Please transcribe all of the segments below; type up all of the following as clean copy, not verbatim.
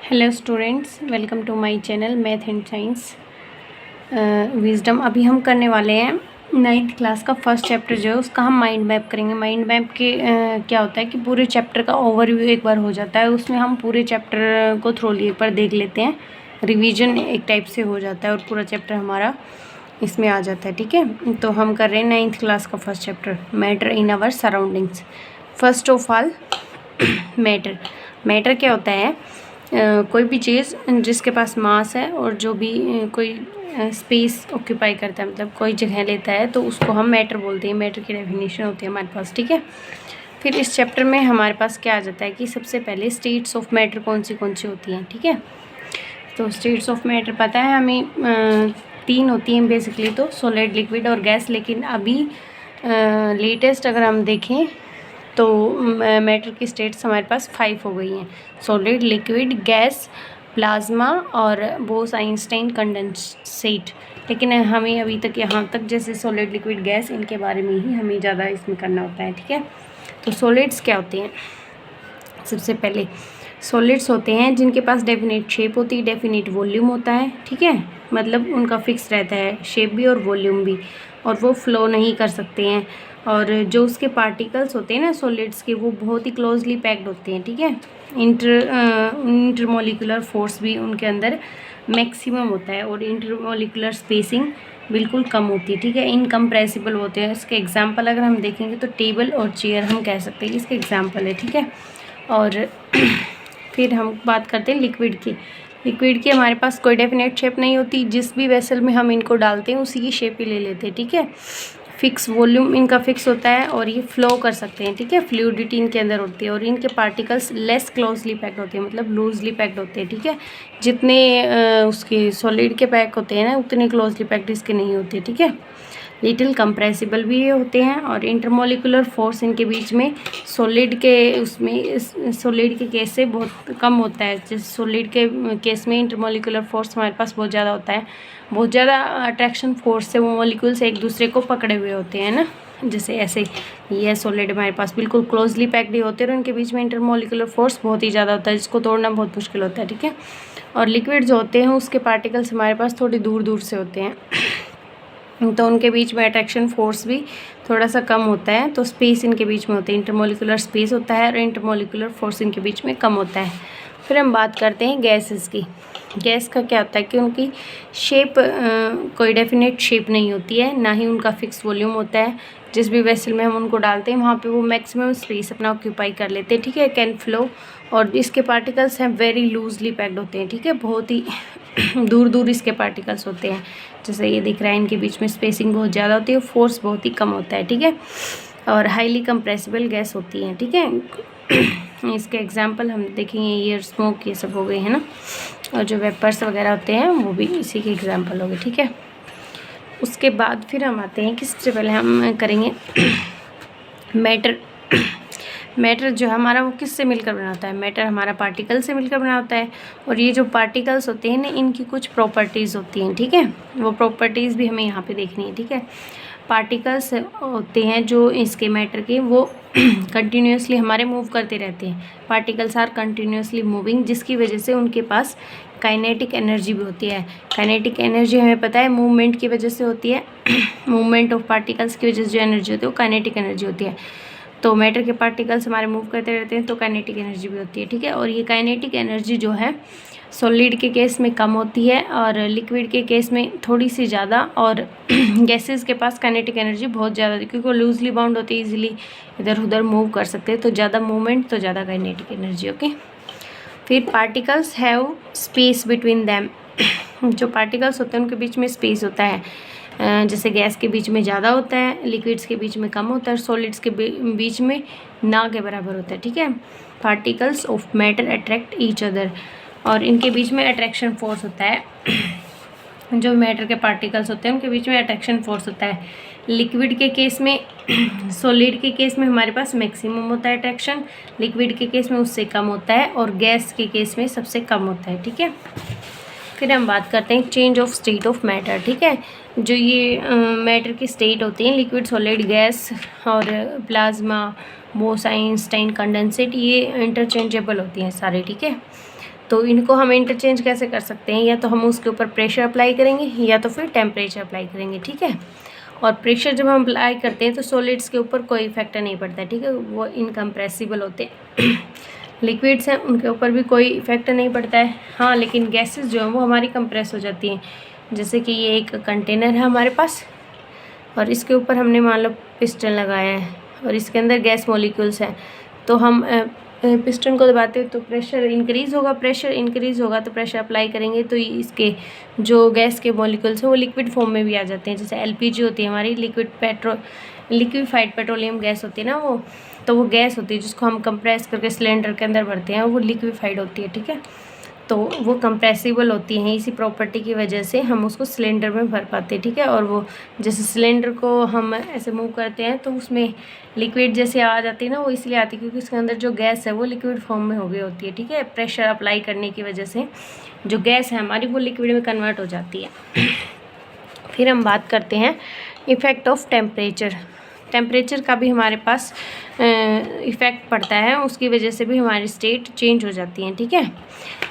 Hello students, welcome to my channel math and science wisdom. अभी हम करने वाले हैं 9th क्लास का फर्स्ट चैप्टर जो है उसका हम माइंड मैप करेंगे। माइंड मैप के क्या होता है कि पूरे चैप्टर का ओवरव्यू एक बार हो जाता है, उसमें हम पूरे चैप्टर को थ्रोली एक बार देख लेते हैं, रिवीजन एक टाइप से हो जाता है और पूरा चैप्टर हमारा इसमें आ जाता है। ठीक है, तो हम कर रहे हैं 9th क्लास का first chapter, matter in our surroundings. First of all matter क्या होता है? कोई भी चीज़ जिसके पास मास है और जो भी कोई स्पेस ऑक्यूपाई करता है, मतलब कोई जगह लेता है, तो उसको हम मैटर बोलते हैं। मैटर की डेफिनेशन होती है हमारे पास। ठीक है, फिर इस चैप्टर में हमारे पास क्या आ जाता है कि सबसे पहले स्टेट्स ऑफ मैटर कौन सी होती हैं। ठीक है, तो स्टेट्स ऑफ मैटर पता है हमें 3 होती हैं बेसिकली, तो सॉलिड, लिक्विड और गैस। लेकिन अभी लेटेस्ट अगर हम देखें तो मैटर की स्टेट्स हमारे पास 5 हो गई हैं: सॉलिड, लिक्विड, गैस, प्लाज्मा और बोस आइंस्टाइन कंडेंसेट। लेकिन हमें अभी तक यहाँ तक जैसे सॉलिड, लिक्विड, गैस, इनके बारे में ही हमें ज़्यादा इसमें करना होता है। ठीक है, तो सॉलिड्स क्या होते हैं? सबसे पहले सॉलिड्स होते हैं जिनके पास डेफिनेट शेप होती है, डेफिनेट वॉल्यूम होता है। ठीक है, मतलब उनका फिक्स रहता है शेप भी और वॉल्यूम भी, और वो फ्लो नहीं कर सकते हैं। और जो उसके पार्टिकल्स होते हैं ना सॉलिड्स के, वो बहुत ही क्लोजली पैक्ड होते हैं। ठीक है, इंटरमोलिकुलर फोर्स भी उनके अंदर मैक्सिमम होता है और इंटरमोलिकुलर स्पेसिंग बिल्कुल कम होती है। ठीक है, इनकम्प्रेसिबल होते हैं। इसके एग्जांपल अगर हम देखेंगे तो टेबल और चेयर हम कह सकते हैं कि इसके एग्जांपल है। ठीक है, और फिर हम बात करते हैं लिक्विड की। लिक्विड की हमारे पास कोई डेफिनेट शेप नहीं होती, जिस भी वेसल में हम इनको डालते हैं उसी की शेप ही ले लेते हैं। ठीक है, फिक्स वॉल्यूम इनका फिक्स होता है और ये फ्लो कर सकते हैं। ठीक है, फ्लूइडिटी इनके अंदर होती है और इनके पार्टिकल्स लेस क्लोजली पैक्ड होते हैं, मतलब लूजली पैक्ड होते हैं। ठीक है, जितने उसके सॉलिड के पैक होते हैं ना, उतने क्लोजली पैक्ड इसके नहीं होते। ठीक है, लिटिल कंप्रेसिबल भी ये होते हैं और इंटरमोलिकुलर फोर्स इनके बीच में सॉलिड के उसमें सॉलिड के केस से बहुत कम होता है। जैसे सॉलिड के केस में इंटरमोलिकुलर फोर्स हमारे पास बहुत ज़्यादा होता है, बहुत ज़्यादा अट्रैक्शन फोर्स से वो मॉलिक्यूल्स एक दूसरे को पकड़े हुए होते हैं ना। जैसे ऐसे ये सॉलिड हमारे पास बिल्कुल क्लोजली पैक्ड ही होते हैं और उनके बीच में इंटरमोलिकुलर फोर्स बहुत ही ज़्यादा होता है, जिसको तोड़ना बहुत मुश्किल होता है। ठीक है, और लिक्विड जो होते हैं उसके पार्टिकल्स हमारे पास थोड़ी दूर दूर से होते हैं, तो उनके बीच में अट्रैक्शन फोर्स भी थोड़ा सा कम होता है, तो स्पेस इनके बीच में होती है, इंटरमोलिकुलर स्पेस होता है और इंटरमोलिकुलर फोर्स इनके बीच में कम होता है। फिर हम बात करते हैं गैसेस की। गैस का क्या होता है कि उनकी शेप कोई डेफिनेट शेप नहीं होती है, ना ही उनका फिक्स वॉल्यूम होता है। जिस भी वेसल में हम उनको डालते हैं वहाँ पे वो मैक्सिमम स्पेस अपना ऑक्यूपाई कर लेते हैं। ठीक है, कैन फ्लो, और इसके पार्टिकल्स हैं वेरी लूजली पैक्ड होते हैं। ठीक है, बहुत ही दूर दूर इसके पार्टिकल्स होते हैं, जैसे ये दिख रहा है, इनके बीच में स्पेसिंग बहुत ज़्यादा होती है, फोर्स बहुत ही कम होता है। ठीक है, और हाईली कंप्रेसिबल गैस होती हैं। ठीक है, इसके एग्जांपल हम देखेंगे, एयर, स्मोक, ये सब हो गए हैं ना, और जो वेपर्स वगैरह होते हैं वो भी इसी के एग्जांपल हो गए। ठीक है, उसके बाद फिर हम आते हैं कि सबसे पहले हम करेंगे मैटर जो हमारा वो किससे मिलकर बना होता है? मैटर हमारा पार्टिकल से मिलकर बना होता है, और ये जो पार्टिकल्स होते हैं ना, इनकी कुछ प्रॉपर्टीज़ होती हैं। ठीक है, वो प्रॉपर्टीज़ भी हमें यहाँ पे देखनी है। ठीक है, पार्टिकल्स होते हैं जो इसके मैटर के, वो कंटिन्यूसली हमारे मूव करते रहते हैं। पार्टिकल्स आर कंटिन्यूसली मूविंग, जिसकी वजह से उनके पास काइनेटिक एनर्जी भी होती है। काइनेटिक एनर्जी हमें पता है मूवमेंट की वजह से होती है। मूवमेंट ऑफ पार्टिकल्स की वजह से जो एनर्जी होती है वो काइनेटिक एनर्जी होती है। तो मैटर के पार्टिकल्स हमारे मूव करते रहते हैं तो काइनेटिक एनर्जी भी होती है। ठीक है, और ये काइनेटिक एनर्जी जो है सॉलिड के केस में कम होती है और लिक्विड के केस में थोड़ी सी ज़्यादा, और गैसेस के पास काइनेटिक एनर्जी बहुत ज़्यादा होती है, क्योंकि वो लूजली बाउंड होती है, इजीली इधर उधर मूव कर सकते हैं, तो ज़्यादा मूवमेंट तो ज़्यादा काइनेटिक एनर्जी। ओके, फिर particles have space between them. जो पार्टिकल्स होते हैं उनके बीच में स्पेस होता है, जैसे गैस के बीच में ज़्यादा होता है, लिक्विड्स के बीच में कम होता है, सॉलिड्स के बीच में ना के बराबर होता है। ठीक है, particles of matter attract each other, और इनके बीच में अट्रैक्शन फोर्स होता है। जो मैटर के पार्टिकल्स होते हैं उनके बीच में अट्रैक्शन फोर्स होता है। लिक्विड के केस में सॉलिड के केस में हमारे पास मैक्सिमम होता है अट्रैक्शन, लिक्विड के केस में उससे कम होता है, और गैस के केस में सबसे कम होता है। ठीक है, फिर हम बात करते हैं change of state of matter. ठीक है, जो ये मैटर की स्टेट होती हैं, लिक्विड, सॉलिड, गैस और प्लाज्मा, बोस आइंस्टाइन कंडेंसेट, ये इंटरचेंजेबल होती हैं सारे। ठीक है, तो इनको हम इंटरचेंज कैसे कर सकते हैं, या तो हम उसके ऊपर प्रेशर अप्लाई करेंगे या तो फिर टेम्परेचर अप्लाई करेंगे, ठीक है। और प्रेशर जब हम अप्लाई करते हैं तो सॉलिड्स के ऊपर कोई इफेक्ट नहीं पड़ता है, ठीक है, वो इनकम्प्रेसिबल होते हैं। लिक्विड्स हैं उनके ऊपर भी कोई इफेक्ट नहीं पड़ता है। हाँ, लेकिन गैसेस जो हैं वो हमारी कंप्रेस हो जाती हैं। जैसे कि ये एक कंटेनर है हमारे पास और इसके ऊपर हमने मान लो पिस्टन लगाया है और इसके अंदर गैस मॉलिक्यूल्स हैं, तो हम पिस्टन को दबाते हैं तो प्रेशर इंक्रीज़ होगा, प्रेशर इंक्रीज़ होगा तो प्रेशर अप्लाई करेंगे तो इसके जो गैस के मॉलिक्यूल्स हैं वो लिक्विड फॉर्म में भी आ जाते हैं। जैसे एलपीजी होती है हमारी, लिक्विफाइड पेट्रोलियम गैस होती है ना, वो तो वो गैस होती है जिसको हम कंप्रेस करके सिलेंडर के अंदर भरते हैं, वो लिक्विफाइड होती है, ठीक है। तो वो कंप्रेसिबल होती हैं, इसी प्रॉपर्टी की वजह से हम उसको सिलेंडर में भर पाते हैं, ठीक है। और वो जैसे सिलेंडर को हम ऐसे मूव करते हैं तो उसमें लिक्विड जैसे आ जाती है ना, वो इसलिए आती है क्योंकि इसके अंदर जो गैस है वो लिक्विड फॉर्म में हो गई होती है, ठीक है। प्रेशर अप्लाई करने की वजह से जो गैस है हमारी वो लिक्विड में कन्वर्ट हो जाती है। फिर हम बात करते हैं इफ़ेक्ट ऑफ टेम्परेचर। टेम्परेचर का भी हमारे पास इफ़ेक्ट पड़ता है, उसकी वजह से भी हमारी स्टेट चेंज हो जाती है, ठीक है।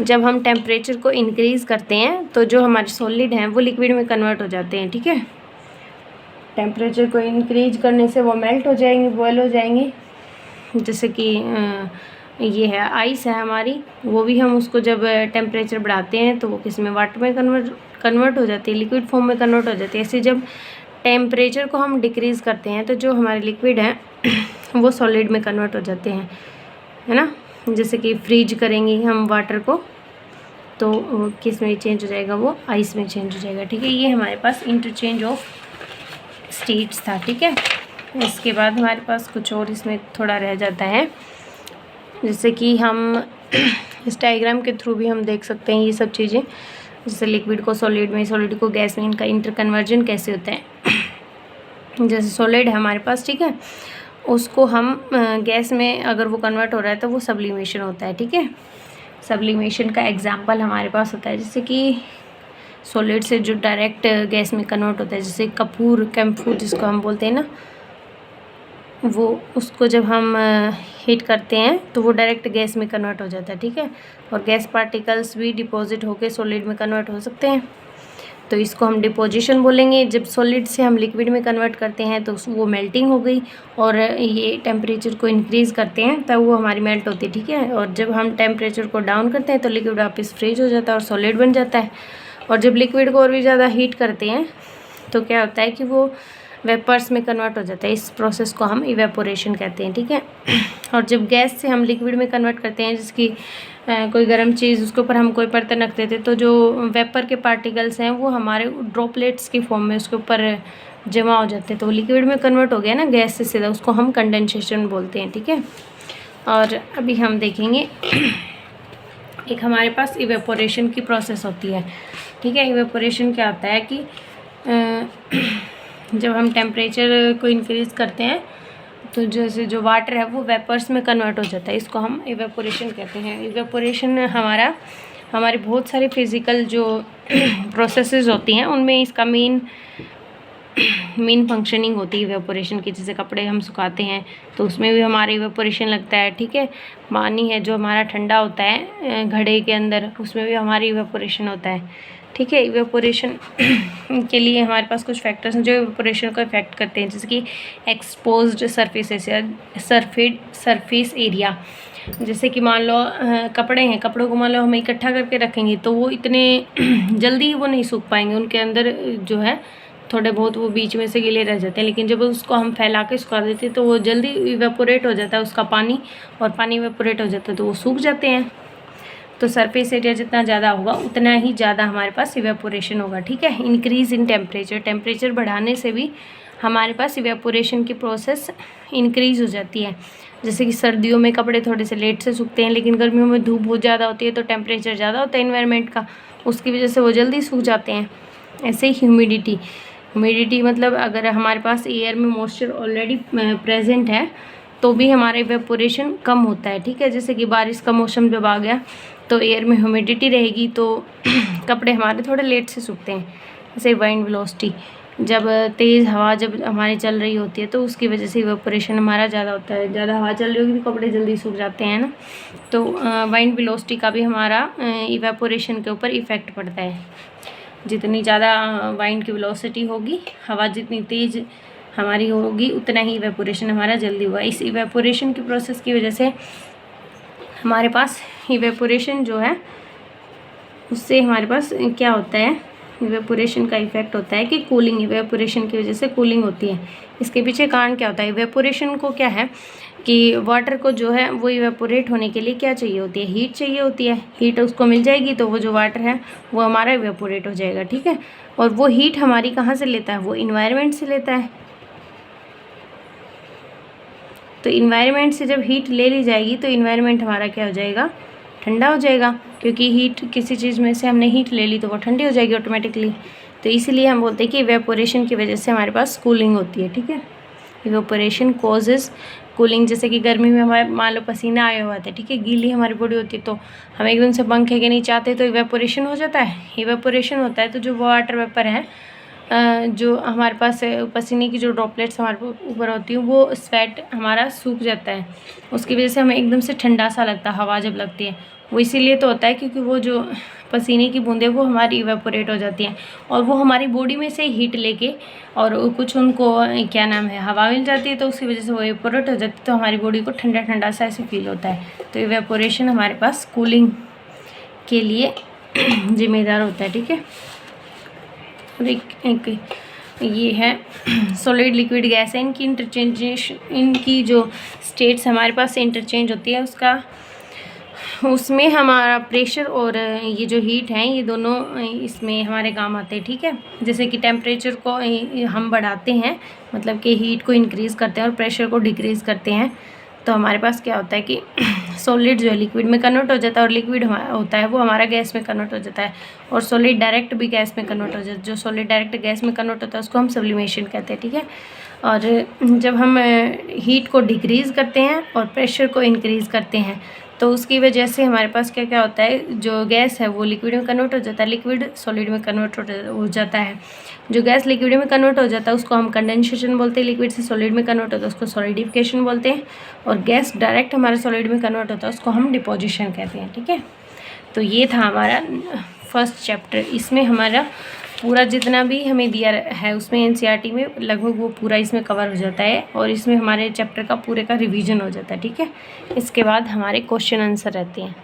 जब हम टेम्परेचर को इंक्रीज़ करते हैं तो जो हमारे सॉलिड हैं वो लिक्विड में कन्वर्ट हो जाते हैं, ठीक है। टेम्परेचर को इंक्रीज करने से वो मेल्ट हो जाएंगे, बॉयल हो जाएंगे। जैसे कि ये है आइस है हमारी, वो भी हम उसको जब टेम्परेचर बढ़ाते हैं तो वो किस में वाटर में कन्वर्ट हो जाती है, लिक्विड फॉर्म में कन्वर्ट हो जाती है। ऐसे जब टेम्परेचर को हम डिक्रीज़ करते हैं तो जो हमारे लिक्विड हैं वो सॉलिड में कन्वर्ट हो जाते हैं, है ना। जैसे कि फ्रीज करेंगे हम वाटर को तो किस में चेंज हो जाएगा, वो आइस में चेंज हो जाएगा, ठीक है। ये हमारे पास इंटरचेंज ऑफ स्टेट्स था, ठीक है। इसके बाद हमारे पास कुछ और इसमें थोड़ा रह जाता है, जैसे कि हम इस डायग्राम के थ्रू भी हम देख सकते हैं ये सब चीज़ें, जैसे लिक्विड को सॉलिड में, सॉलिड को गैस में, इनका इंटरकन्वर्जन कैसे होता है। जैसे सॉलिड है हमारे पास, ठीक है, उसको हम गैस में अगर वो कन्वर्ट हो रहा है तो वो सब्लिमेशन होता है, ठीक है। सब्लिमेशन का एग्जांपल हमारे पास होता है जैसे कि सॉलिड से जो डायरेक्ट गैस में कन्वर्ट होता है, जैसे कैम्फूर जिसको हम बोलते हैं ना, वो उसको जब हम हीट करते हैं तो वो डायरेक्ट गैस में कन्वर्ट हो जाता है, ठीक है। और गैस पार्टिकल्स भी डिपॉजिट होकर सॉलिड में कन्वर्ट हो सकते हैं, तो इसको हम डिपोजिशन बोलेंगे। जब सॉलिड से हम लिक्विड में कन्वर्ट करते हैं तो वो मेल्टिंग हो गई, और ये टेम्परेचर को इंक्रीज़ करते हैं तब वो हमारी मेल्ट होती है, ठीक है। और जब हम टेम्परेचर को डाउन करते हैं तो लिक्विड वापस फ्रीज हो जाता है और सॉलिड बन जाता है। और जब लिक्विड को और भी ज़्यादा हीट करते हैं तो क्या होता है कि वो वेपर्स में कन्वर्ट हो जाता है। इस प्रोसेस को हम इवेपोरेशन कहते हैं, ठीक है। और जब गैस से हम लिक्विड में कन्वर्ट करते हैं, जिसकी कोई गर्म चीज़ उसके ऊपर हम कोई बर्तन रख देते तो जो वेपर के पार्टिकल्स हैं वो हमारे ड्रॉपलेट्स की फॉर्म में उसके ऊपर जमा हो जाते हैं, तो लिक्विड में कन्वर्ट हो गया ना गैस से सीधा, उसको हम कंडेंसेशन बोलते हैं, ठीक है। और अभी हम देखेंगे एक हमारे पास इवेपोरेशन की प्रोसेस होती है, ठीक है। इवेपोरेशन क्या होता है कि जब हम टेम्परेचर को इंक्रीज़ करते हैं तो जैसे जो वाटर है वो वेपर्स में कन्वर्ट हो जाता है, इसको हम इवेपोरेशन कहते हैं। इवेपोरेशन हमारी बहुत सारी फिज़िकल जो प्रोसेसेस होती हैं उनमें इसका मेन फंक्शनिंग होती है इवेपोरेशन की। जैसे कपड़े हम सुखाते हैं तो उसमें भी हमारा इवेपोरेशन लगता है, ठीक है। पानी है जो हमारा ठंडा होता है घड़े के अंदर, उसमें भी हमारी इवेपोरेशन होता है, ठीक है। इवेपोरेशन के लिए हमारे पास कुछ फैक्टर्स हैं जो इवेपोरेशन को इफेक्ट करते हैं, जैसे कि एक्सपोज्ड सरफेस एरिया। जैसे कि मान लो कपड़े हैं, कपड़ों को मान लो हम इकट्ठा करके रखेंगे तो वो इतने जल्दी वो नहीं सूख पाएंगे, उनके अंदर जो है थोड़े बहुत वो बीच में से गीले रह जाते हैं। लेकिन जब उसको हम फैला के सुखा देते हैं तो वो जल्दी इवेपोरेट हो जाता है उसका पानी, और पानी इवेपोरेट हो जाता है तो वो सूख जाते हैं। तो सरफेस एरिया जितना ज़्यादा होगा उतना ही ज़्यादा हमारे पास इवेपोरेशन होगा, ठीक है। इंक्रीज़ इन टेम्परेचर बढ़ाने से भी हमारे पास इवेपोरेशन की प्रोसेस इंक्रीज़ हो जाती है। जैसे कि सर्दियों में कपड़े थोड़े से लेट से सूखते हैं, लेकिन गर्मियों में धूप बहुत ज़्यादा होती है तो टेम्परेचर ज़्यादा होता है इन्वायरमेंट का, उसकी वजह से वो जल्दी सूख जाते हैं। ऐसे ही ह्यूमिडिटी मतलब अगर हमारे पास एयर में मॉइस्चर ऑलरेडी प्रेजेंट है तो भी हमारा इवेपोरेशन कम होता है, ठीक है। जैसे कि बारिश का मौसम जब आ गया तो एयर में ह्यूमिडिटी रहेगी तो कपड़े हमारे थोड़े लेट से सूखते हैं। जैसे वाइंड वेलोसिटी जब तेज़ हवा जब हमारी चल रही होती है तो उसकी वजह से इवेपोरेशन हमारा ज़्यादा होता है। ज़्यादा हवा चल रही होगी तो कपड़े जल्दी सूख जाते हैं ना। तो वाइंड वेलोसिटी का भी हमारा इवेपोरेशन के ऊपर इफ़ेक्ट पड़ता है। जितनी ज़्यादा वाइंड की वेलोसिटी होगी, हवा जितनी तेज़ हमारी होगी, उतना ही इवेपोरेशन हमारा जल्दी हुआ। इस इवेपोरेशन की प्रोसेस की वजह से हमारे पास इवेपोरेशन जो है उससे हमारे पास क्या होता है, इवेपोरेशन का इफेक्ट होता है कि कूलिंग, इवेपोरेशन की वजह से कूलिंग होती है। इसके पीछे कारण क्या होता है? इवेपोरेशन को क्या है कि वाटर को जो है वो इवेपोरेट होने के लिए क्या चाहिए होती है? हीट चाहिए होती है। हीट उसको मिल जाएगी तो वो जो वाटर है वो हमारा इवेपोरेट हो जाएगा, ठीक है। और वो हीट हमारी कहाँ से लेता है? वो इन्वायरमेंट से लेता है। तो इन्वायरमेंट से जब हीट ले ली जाएगी तो इन्वायरमेंट हमारा क्या हो जाएगा? ठंडा हो जाएगा, क्योंकि हीट किसी चीज़ में से हमने हीट ले ली तो वो ठंडी हो जाएगी ऑटोमेटिकली। तो इसीलिए हम बोलते हैं कि इवेपोरेशन की वजह से हमारे पास कूलिंग होती है, ठीक है। Evaporation causes cooling. जैसे कि गर्मी में हमारे मान लो पसीना आया हुआ था, ठीक है, गीली हमारी बॉडी होती है, तो हम एकदम से पंखे के नीचे आते तो इवेपोरेशन हो जाता है। इवेपोरेशन होता है तो जो वाटर वेपर है, जो हमारे पास पसीने की जो ड्रॉपलेट्स हमारे ऊपर होती हैं वो स्वेट हमारा सूख जाता है। उसकी वजह से हमें एकदम से ठंडा सा लगता है हवा जब लगती है। वो इसीलिए तो होता है क्योंकि वो जो पसीने की बूंदें वो हमारी इवेपोरेट हो जाती हैं और वो हमारी बॉडी में से हीट लेके और कुछ उनको क्या नाम है, हवा मिल जाती है, तो उसकी वजह से वो इवेपोरेट हो जाती है, तो हमारी बॉडी को ठंडा ठंडा सा ऐसे फील होता है। तो इवेपोरेशन हमारे पास कूलिंग के लिए जिम्मेदार होता है, ठीक है। और एक ये है सॉलिड लिक्विड गैस है, इनकी इंटरचेंजेशन, इनकी जो स्टेट्स हमारे पास इंटरचेंज होती है उसमें हमारा प्रेशर और ये जो हीट है ये दोनों इसमें हमारे काम आते हैं, ठीक है। जैसे कि टेम्परेचर को हम बढ़ाते हैं, मतलब कि हीट को इंक्रीज़ करते हैं और प्रेशर को डिक्रीज़ करते हैं, तो हमारे पास क्या होता है कि सॉलिड जो है लिक्विड में कन्वर्ट हो जाता है और लिक्विड होता है वो हमारा गैस में कन्वर्ट हो जाता है और सॉलिड डायरेक्ट भी गैस में कन्वर्ट हो जाता है। जो सॉलिड डायरेक्ट गैस में कन्वर्ट होता है उसको हम सब्लिमेशन कहते हैं, ठीक है। और जब हम हीट को डिक्रीज़ करते हैं और प्रेशर को इंक्रीज़ करते हैं तो उसकी वजह से हमारे पास क्या क्या होता है, जो गैस है वो लिक्विड में कन्वर्ट हो जाता है, लिक्विड सॉलिड में कन्वर्ट हो जाता है। जो गैस लिक्विड में कन्वर्ट हो जाता है उसको हम कंडेंसेशन बोलते हैं, लिक्विड से सॉलिड में कन्वर्ट होता है उसको सॉलिडिफिकेशन बोलते हैं, और गैस डायरेक्ट हमारे सॉलिड में कन्वर्ट होता है उसको हम डिपोजिशन कहते हैं, ठीक है। तो ये था हमारा फर्स्ट चैप्टर। इसमें हमारा पूरा जितना भी हमें दिया है उसमें एनसीईआरटी में लगभग वो पूरा इसमें कवर हो जाता है और इसमें हमारे चैप्टर का पूरे का रिवीजन हो जाता है, ठीक है। इसके बाद हमारे क्वेश्चन आंसर रहते हैं।